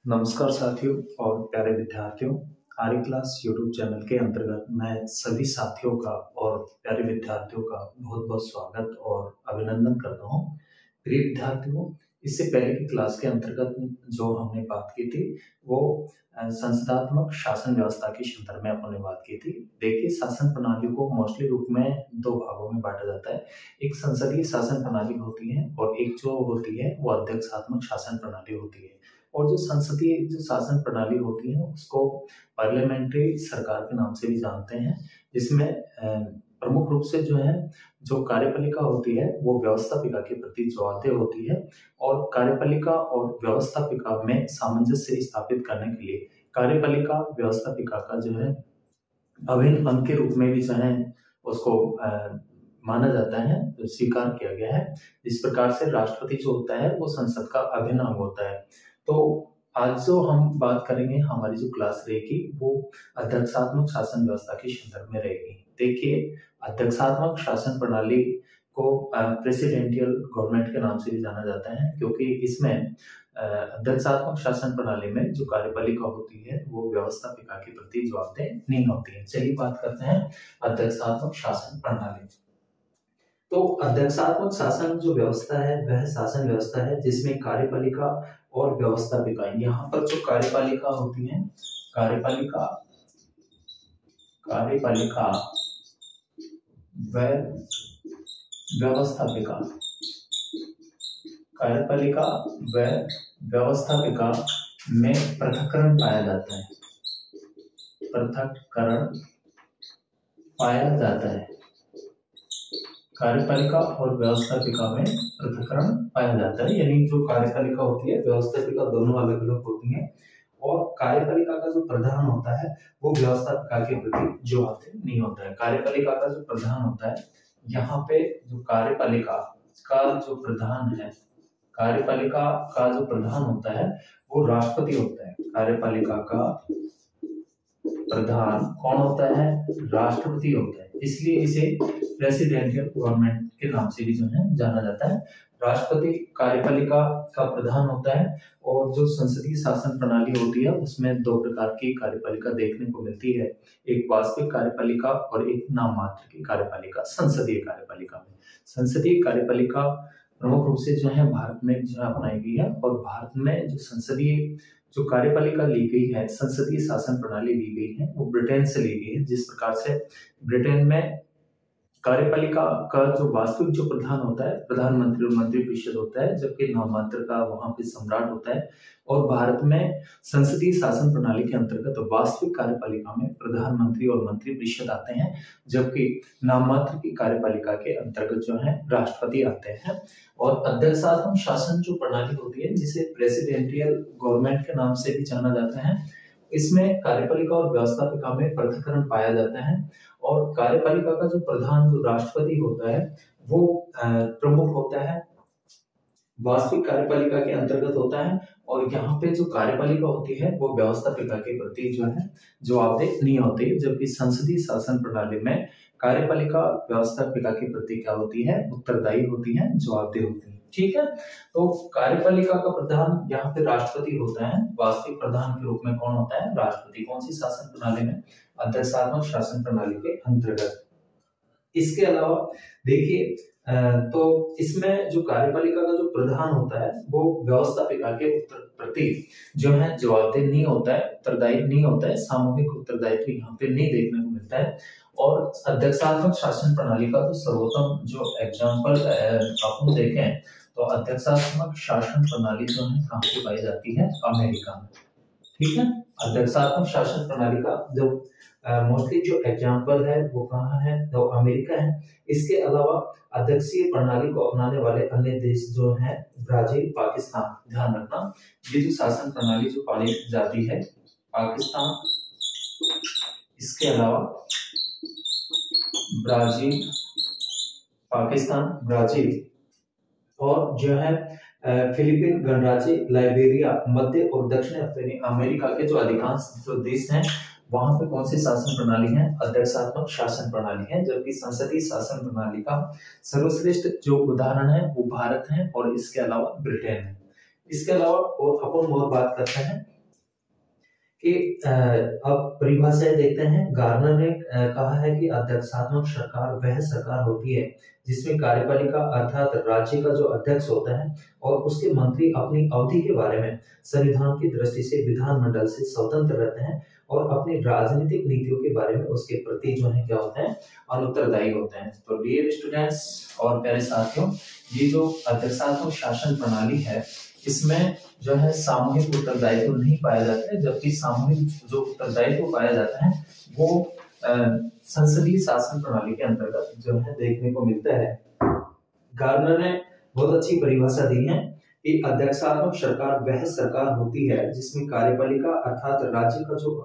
नमस्कार साथियों और प्यारे विद्यार्थियों। आर्य क्लास यूट्यूब चैनल के अंतर्गत मैं सभी साथियों का और प्यारे विद्यार्थियों का बहुत बहुत स्वागत और अभिनंदन करता हूं। प्रिय विद्यार्थियों, इससे पहले की क्लास के अंतर्गत जो हमने बात की थी वो संसदात्मक शासन व्यवस्था के संदर्भ में अपने बात की थी। देखिए, शासन प्रणाली को मोस्टली रूप में दो भागों में बांटा जाता है। एक संसदीय शासन प्रणाली होती है और एक जो होती है वो अध्यक्षात्मक शासन प्रणाली होती है। और जो संसदीय जो शासन प्रणाली होती है उसको पार्लियामेंट्री सरकार के नाम से भी जानते हैं, जिसमें प्रमुख रूप से जो कार्यपालिका होती है वो व्यवस्थापिका के प्रति जवाबदेह होती है और कार्यपालिका और व्यवस्थापिका में सामंजस्य स्थापित करने के लिए कार्यपालिका व्यवस्थापिका का अभिन्न अंग के रूप में भी उसको माना जाता है, स्वीकार किया गया है। इस प्रकार से राष्ट्रपति जो होता है वो संसद का अभिन्न अंग होता है। तो आज जो हम बात करेंगे, हमारी जो क्लास रहेगी वो अध्यक्षात्मक शासन व्यवस्था के संदर्भ में रहेगी। देखिए, अध्यक्षात्मक शासन प्रणाली को प्रेसिडेंशियल गवर्नमेंट के नाम से भी जाना जाता है, क्योंकि इसमें अध्यक्षात्मक शासन प्रणाली में जो कार्यपालिका होती है वो व्यवस्थापिका के प्रति जवाबदेह नहीं होती है। चलिए बात करते हैं अध्यक्षात्मक शासन प्रणाली। तो अध्यक्षात्मक शासन जो व्यवस्था है वह शासन व्यवस्था है जिसमें कार्यपालिका और व्यवस्थापिका, यहाँ पर जो कार्यपालिका होती है, कार्यपालिका व व्यवस्थापिका, कार्यपालिका व व्यवस्थापिका में पृथक्करण पाया जाता है, पृथक्करण पाया जाता है। कार्यपालिका और व्यवस्थापिका में पृथक्करण पाया जाता है, यानी जो कार्यपालिका होती है व्यवस्थापिका दोनों अलग अलग होती हैं और कार्यपालिका का जो प्रधान होता है वो व्यवस्थापिका के प्रति जवाबदेह नहीं होता है। कार्यपालिका का जो प्रधान होता है, यहाँ पे जो कार्यपालिका का जो प्रधान है, कार्यपालिका का जो प्रधान होता है वो राष्ट्रपति होता है। कार्यपालिका का प्रधान कौन होता है? राष्ट्रपति होता है। इसलिए इसे प्रेसिडेंशियल गवर्नमेंट के नाम से भी जाना जाता है। राष्ट्रपति कार्यपालिका का प्रधान होता है और जो संसदीय शासन प्रणाली होती है उसमें दो प्रकार की कार्यपालिका देखने को मिलती है, एक वास्तविक कार्यपालिका और एक नाम मात्र की कार्यपालिका। संसदीय कार्यपालिका में संसदीय कार्यपालिका प्रमुख रूप से भारत में अपनाई गई है और भारत में जो संसदीय जो कार्यपालिका ली गई है, संसदीय शासन प्रणाली ली गई है वो ब्रिटेन से ली गई है। जिस प्रकार से ब्रिटेन में कार्यपालिका का जो वास्तविक जो प्रधान होता है प्रधानमंत्री और मंत्रिपरिषद होता है, जबकि नाममात्र का वहां पे सम्राट होता है। और भारत में संसदीय शासन प्रणाली के अंतर्गत वास्तविक कार्यपालिका में प्रधानमंत्री और मंत्रिपरिषद आते हैं, जबकि नाममात्र की कार्यपालिका के अंतर्गत राष्ट्रपति आते हैं। और अध्यक्षात्मक शासन जो प्रणाली होती है जिसे प्रेसिडेंशियल गवर्नमेंट के नाम से भी जाना जाता है, इसमें कार्यपालिका और व्यवस्थापिका में पृथक्करण पाया जाता है और कार्यपालिका का जो प्रधान जो राष्ट्रपति होता है वो प्रमुख होता है, वास्तविक कार्यपालिका के अंतर्गत होता है। और यहाँ पे जो कार्यपालिका होती है वो व्यवस्थापिका के प्रति जवाबदेह नहीं होती, जबकि संसदीय शासन प्रणाली में कार्यपालिका व्यवस्थापिका के प्रति क्या होती है? उत्तरदायी होती है, जवाबदेह होती है। ठीक है, तो कार्यपालिका का प्रधान यहाँ पे राष्ट्रपति होता है, वास्तविक प्रधान के रूप में कौन होता है? राष्ट्रपति। कौन सी शासन प्रणाली में? अध्यक्षात्मक शासन प्रणाली के अंतर्गत। इसके अलावा देखिए, तो इसमें जो कार्यपालिका का जो प्रधान होता है वो व्यवस्थापिका के प्रति जवाबदेह नहीं होता है, उत्तरदायी नहीं होता है, सामूहिक उत्तरदायित्व यहाँ पे नहीं देखने को मिलता है। और अध्यक्षात्मक शासन प्रणाली का तो सर्वोत्तम जो एग्जाम्पल अपन देखें तो अध्यक्षात्मक शासन प्रणाली कहाँ पे पाई जाती है? अमेरिका में। ठीक है, अध्यक्षात्मक शासन प्रणाली का जो मोस्टली जो एग्जाम्पल है वो कहाँ है? तो अमेरिका है। इसके अलावा अध्यक्षीय प्रणाली को अपनाने वाले अन्य देश जो हैं ब्राजील, पाकिस्तान। ध्यान रखना, ये जो शासन प्रणाली जो पाली जाती है पाकिस्तान, इसके अलावा ब्राजील, पाकिस्तान, ब्राजील और फिलीपीन, गणराज्य, लाइबेरिया, मध्य और दक्षिण अमेरिका के जो अधिकांश जो देश हैं वहां पे कौन सी शासन प्रणाली है? अध्यक्षात्मक शासन प्रणाली है, जबकि संसदीय शासन प्रणाली का सर्वश्रेष्ठ जो उदाहरण है वो भारत है और इसके अलावा ब्रिटेन है। इसके अलावा और अपन और बात करते हैं कि अब परिभाषाएं देखते हैं। गार्नर ने कहा है कि अध्यक्षात्मक सरकार वह सरकार होती है जिसमें कार्यपालिका अर्थात राज्य का जो अध्यक्ष होता है और उसके मंत्री अपनी अवधि के बारे में संविधान की दृष्टि से विधानमंडल से स्वतंत्र रहते हैं और अपनी राजनीतिक नीतियों के बारे में उसके प्रति जो है क्या होते हैं, अनुत्तरदायी होते हैं। तो डियर स्टूडेंट्स और प्यारे साथियों, ये जो अध्यक्षात्मक शासन प्रणाली है इसमें जो है सामूहिक उत्तरदायित्व नहीं पाया जाता है, जबकि सामूहिक जो उत्तरदायित्व पाया जाता है वो संसदीय शासन प्रणाली के अंतर्गत जो है देखने को मिलता है। गार्नर ने बहुत अच्छी परिभाषा दी है कि अध्यक्षात्मक सरकार वह सरकार होती है जिसमें कार्यपालिका अर्थात राज्य का जो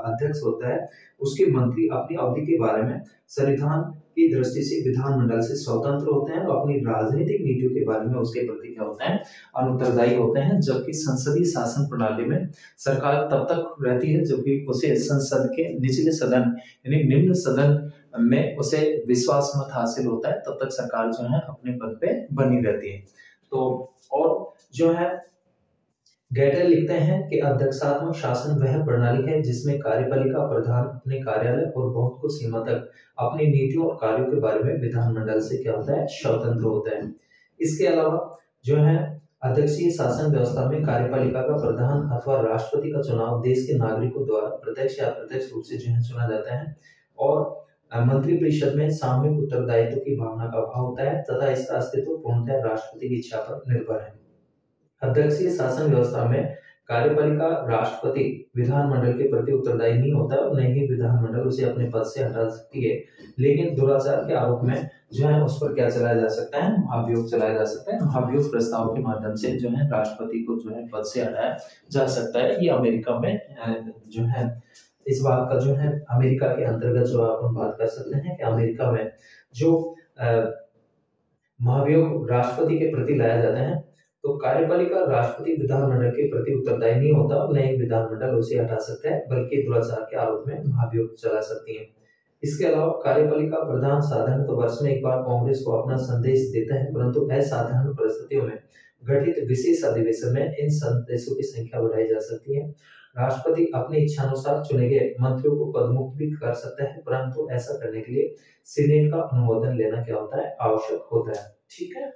अध्यक्ष होता है उसके मंत्री अपनी अवधि के बारे में संविधान की दृष्टि से विधानमंडल से स्वतंत्र होते हैं और अपनी राजनीतिक नीतियों के बारे में उसके प्रति क्या होते हैं, अनुत्तरदायी होते हैं। जबकि संसदीय शासन प्रणाली में सरकार तब तक रहती है जबकि उसे संसद के निचले सदन यानी निम्न सदन में उसे विश्वास मत हासिल होता है, तब तक सरकार जो है अपने पद पे बनी रहती है। तो और जो है गेटल लिखते हैं कि अध्यक्षात्मक शासन वह प्रणाली है जिसमें कार्यपालिका प्रधान अपने कार्यालय और बहुत कुछ सीमा तक अपनी नीतियों और कार्यों के बारे में विधानमंडल से क्या होता है, स्वतंत्र होता है। इसके अलावा जो है अध्यक्षीय शासन व्यवस्था में कार्यपालिका का प्रधान अथवा राष्ट्रपति का चुनाव देश के नागरिकों द्वारा प्रत्यक्ष या अप्रत्यक्ष रूप से जो है चुना जाता है और मंत्रिपरिषद में सामूहिक उत्तरदायित्व की भावना का अभाव होता है तथा इसका अस्तित्व पूर्णतः राष्ट्रपति की इच्छा पर निर्भर है। अध्यक्षीय शासन व्यवस्था में कार्यपालिका राष्ट्रपति विधानमंडल के प्रति उत्तरदायी नहीं होता और न ही विधानमंडल उसे अपने पद से हटा सकती है, लेकिन दुराचार के आरोप में जो है उस पर क्या चलाया जा सकता है, महाभियोग चलाया जा सकता है। महाभियोग प्रस्ताव के माध्यम से जो है राष्ट्रपति को जो है पद से हटाया जा सकता है। ये अमेरिका में जो है इस बात का जो है अमेरिका के अंतर्गत जो अपन बात कर सकते हैं कि अमेरिका में जो महाभियोग राष्ट्रपति के प्रति लाया जाता है तो कार्यपालिका राष्ट्रपति विधानमंडल के प्रति उत्तरदायी नहीं होता और न ही विधानमंडल उसे हटा सकता है, बल्कि दुराचार के आरोप में महाभियोग चला सकती है। इसके अलावा कार्यपालिका प्रधान साधारण तो वर्ष में एक बार कांग्रेस को अपना संदेश देता है, परंतु असाधारण परिस्थितियों में गठित विशेष अधिवेशन में इन संदेशों की संख्या बढ़ाई जा सकती है। राष्ट्रपति अपनी इच्छानुसार चुने गए मंत्रियों को पदमुक्त भी कर सकता है, परंतु ऐसा करने के लिए सीनेट का अनुमोदन लेना क्या होता है, आवश्यक होता है। ठीक है,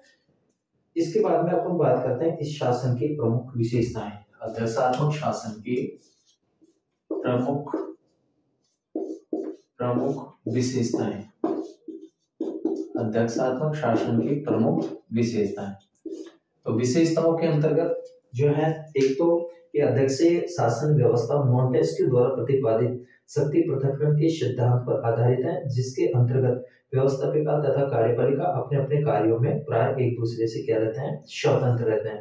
इसके बाद में अपन बात करते हैं इस शासन की प्रमुख विशेषताएं। अध्यक्षात्मक शासन की प्रमुख विशेषताएं। अध्यक्षात्मक शासन की प्रमुख विशेषताएं, तो विशेषताओं के अंतर्गत जो है एक तो कि अध्यक्षीय शासन व्यवस्था मॉन्टेस्क्यू द्वारा प्रतिपादित शक्ति पृथक्करण के सिद्धांत पर आधारित है, जिसके अंतर्गत व्यवस्थापिका तथा कार्यपालिका अपने अपने कार्यों में प्राय एक दूसरे से क्या रहते हैं, स्वतंत्र रहते हैं।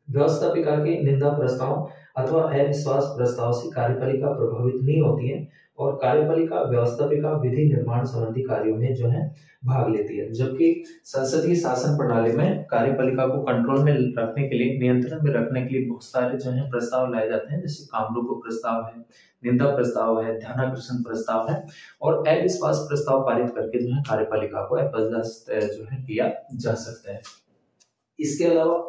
व्यवस्थापिका के निंदा प्रस्ताव अथवा अविश्वास प्रस्ताव से कार्यपालिका प्रभावित नहीं होती है और कार्यपालिका व्यवस्थापिका विधि निर्माण संबंधी कार्यों में जो है भाग लेती है, जबकि संसदीय शासन प्रणाली में कार्यपालिका को कंट्रोल में रखने के लिए, नियंत्रण में रखने के लिए बहुत सारे जो है प्रस्ताव लाए जाते हैं, जैसे कामरूप प्रस्ताव है, निंदा प्रस्ताव है, ध्यानाकर्षण प्रस्ताव है और अविश्वास प्रस्ताव पारित करके जो है कार्यपालिका को अपदस्थ जो है किया जा सकता है। इसके अलावा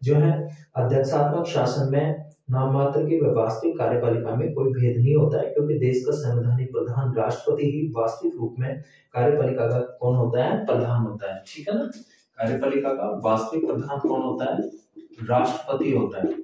जो है अध्यक्षात्मक शासन में नाम मात्र की वास्तविक कार्यपालिका में कोई भेद नहीं होता है, क्योंकि देश का संवैधानिक प्रधान राष्ट्रपति ही वास्तविक रूप में कार्यपालिका का कौन होता है, प्रधान होता है। ठीक है ना, कार्यपालिका का वास्तविक प्रधान कौन होता है, राष्ट्रपति होता है।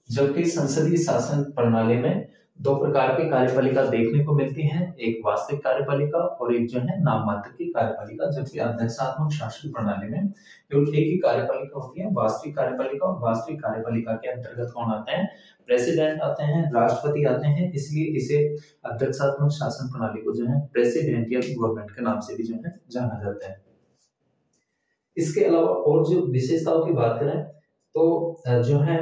जबकि संसदीय शासन प्रणाली में दो प्रकार की कार्यपालिका देखने को मिलती है, एक वास्तविक कार्यपालिका और एक जो है नाम मात्र की कार्यपालिका। जबकि अध्यक्षात्मक शासन प्रणाली में केवल एक ही कार्यपालिका होती है, वास्तविक कार्यपालिका, और वास्तविक कार्यपालिका के अंतर्गत कौन आते हैं, प्रेसिडेंट आते हैं, राष्ट्रपति आते हैं। इसलिए इसे अध्यक्षात्मक शासन प्रणाली को जो है प्रेसिडेंटियल गवर्नमेंट के नाम से भी जो है जाना जाता है। इसके अलावा और जो विशेषताओं की बात करें तो जो है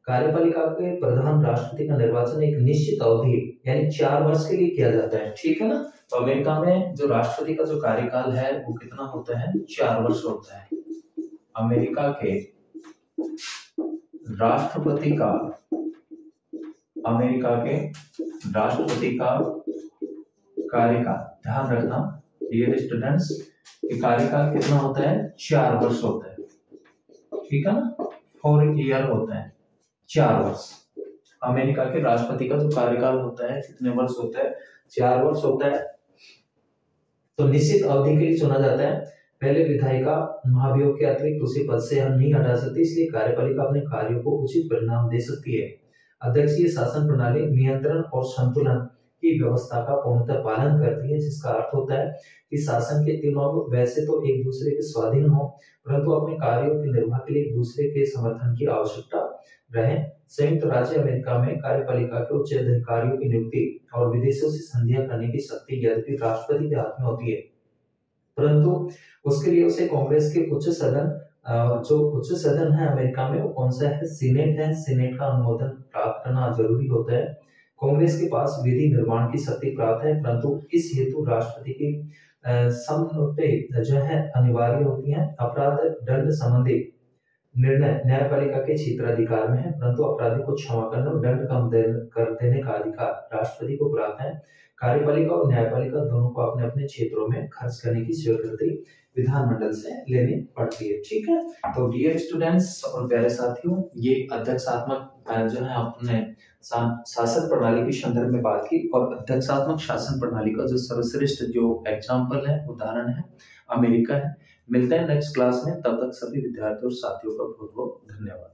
कार्यपालिका के प्रधान राष्ट्रपति का निर्वाचन एक निश्चित अवधि यानी 4 वर्ष के लिए किया जाता है। ठीक है ना, तो अमेरिका में जो राष्ट्रपति का जो कार्यकाल है वो कितना होता है, 4 वर्ष होता है। अमेरिका के राष्ट्रपति का कार्यकाल, ध्यान रखना डियर स्टूडेंट्स, कार्यकाल कितना होता है, 4 वर्ष होता है। ठीक है ना, 4 ईयर होता है, 4 वर्ष। अमेरिका के राष्ट्रपति का जो कार्यकाल होता है कितने वर्ष होता है, 4 वर्ष होता है। तो निश्चित अवधि के लिए चुना जाता है। पहले विधायिका महाभियोग के अतिरिक्त उसे पद से हम नहीं हटा सकते, इसलिए कार्यपालिका अपने कार्यों को उचित परिणाम दे सकती है। अध्यक्षीय शासन प्रणाली नियंत्रण और संतुलन की व्यवस्था का पूर्णतः पालन करती है, जिसका अर्थ होता है कि शासन के तीनों अंग वैसे तो एक दूसरे के स्वाधीन हो, परंतु अपने कार्यों के निर्वाह के लिए एक दूसरे के समर्थन की आवश्यकता रहे। संयुक्त राज्य अमेरिका में कार्यपालिका के उच्च अधिकारियों की नियुक्ति और विदेशों से संधियां करने की शक्ति यद्यपि राष्ट्रपति के हाथ में होती है, परंतु उसके लिए उसे कांग्रेस के उच्च सदन, जो उच्च सदन है अमेरिका में वो कौन सा है, सीनेट है, सीनेट का अनुमोदन प्राप्त करना जरूरी होता है। कांग्रेस के पास विधि निर्माण की शक्ति प्राप्त है, परंतु इस हेतु राष्ट्रपति की सम्मति जो है अनिवार्य होती है। अपराध दंड संबंधी निर्णय न्यायपालिका के क्षेत्राधिकार में है, परंतु अपराधी को क्षमा करने और दंड कम कर देने का अधिकार राष्ट्रपति को प्राप्त है। कार्यपालिका और न्यायपालिका दोनों को अपने अपने क्षेत्रों में खर्च करने की स्वीकृति विधानमंडल से लेनी पड़ती है। ठीक है, तो डियर स्टूडेंट्स और प्यारे साथियों, ये अध्यक्षात्मक जो है अपने शासन प्रणाली के संदर्भ में बात की, और अध्यक्षात्मक शासन प्रणाली का जो सर्वश्रेष्ठ जो एग्जाम्पल है, उदाहरण है, अमेरिका है। मिलते हैं नेक्स्ट क्लास में, तब तक सभी विद्यार्थियों और साथियों का बहुत बहुत धन्यवाद।